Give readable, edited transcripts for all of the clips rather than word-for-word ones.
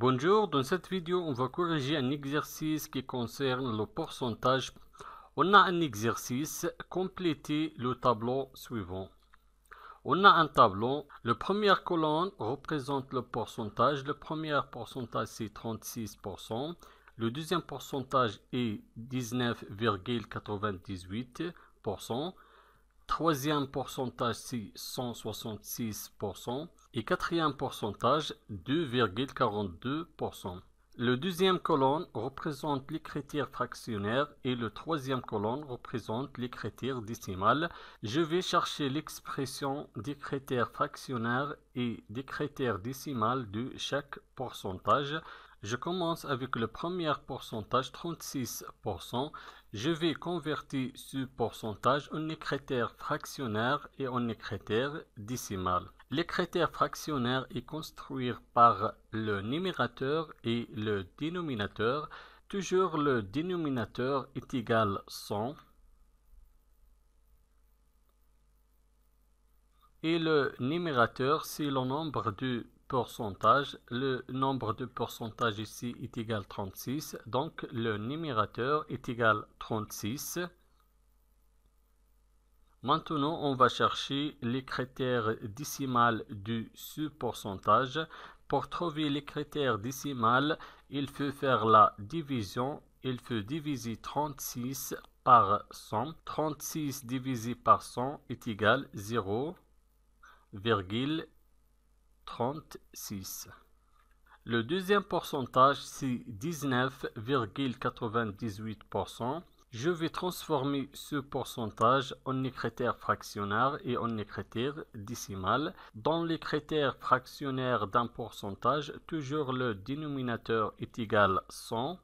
Bonjour, dans cette vidéo, on va corriger un exercice qui concerne le pourcentage. On a un exercice, compléter le tableau suivant. On a un tableau, la première colonne représente le pourcentage. Le premier pourcentage c'est 36%. Le deuxième pourcentage est 19,98%. Troisième pourcentage c'est 166%. Et quatrième pourcentage 2,42%. Le deuxième colonne représente les critères fractionnaires et le troisième colonne représente les critères décimales. Je vais chercher l'expression des critères fractionnaires et des critères décimales de chaque pourcentage. Je commence avec le premier pourcentage, 36%. Je vais convertir ce pourcentage en critères fractionnaires et en critères décimales. Les critères fractionnaires est construit par le numérateur et le dénominateur. Toujours le dénominateur est égal 100 et le numérateur c'est le nombre de pourcentage. Le nombre de pourcentage ici est égal 36, donc le numérateur est égal 36. Maintenant, on va chercher les critères décimales de ce pourcentage. Pour trouver les critères décimales, il faut faire la division. Il faut diviser 36 par 100. 36 divisé par 100 est égal 0,36. Le deuxième pourcentage, c'est 19,98%. Je vais transformer ce pourcentage en critères fractionnaires et en critères décimales. Dans les critères fractionnaires d'un pourcentage, toujours le dénominateur est égal 100.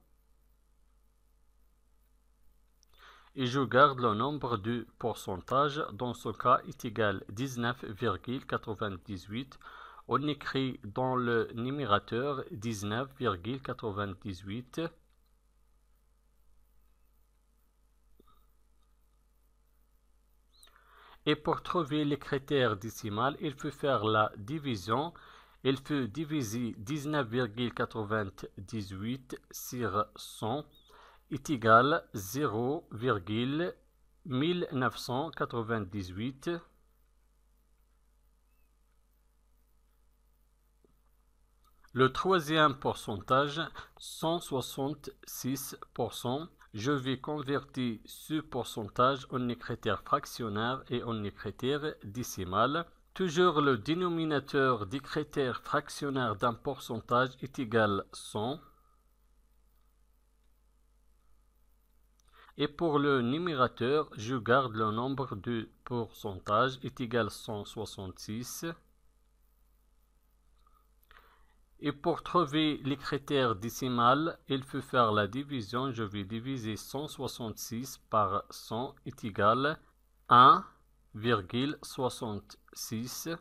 Et je garde le nombre de pourcentages. Dans ce cas, est égal 19,98. On écrit dans le numérateur 19,98. Et pour trouver les critères décimales, il faut faire la division. Il faut diviser 19,98 sur 100 est égal 0,1998. Le troisième pourcentage, 166%. Je vais convertir ce pourcentage en critères fractionnaires et en critères décimales. Toujours le dénominateur des critères fractionnaires d'un pourcentage est égal 100. Et pour le numérateur, je garde le nombre de pourcentages est égal 166. Et pour trouver les critères décimales, il faut faire la division. Je vais diviser 166 par 100 est égal 1,66.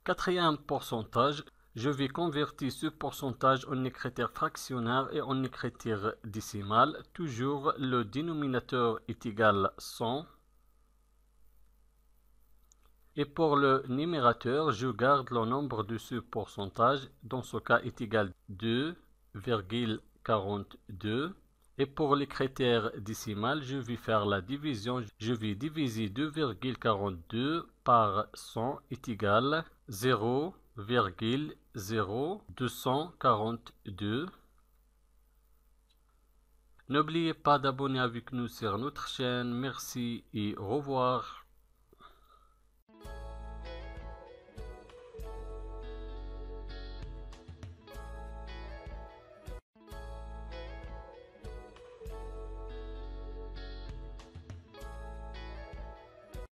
Quatrième pourcentage, je vais convertir ce pourcentage en critères fractionnaires et en critères décimales. Toujours le dénominateur est égal 100. Et pour le numérateur, je garde le nombre de ce pourcentage. Dans ce cas, est égal 2,42. Et pour les critères décimales, je vais faire la division. Je vais diviser 2,42 par 100 est égal 0,0242. N'oubliez pas d'abonner avec nous sur notre chaîne. Merci et au revoir.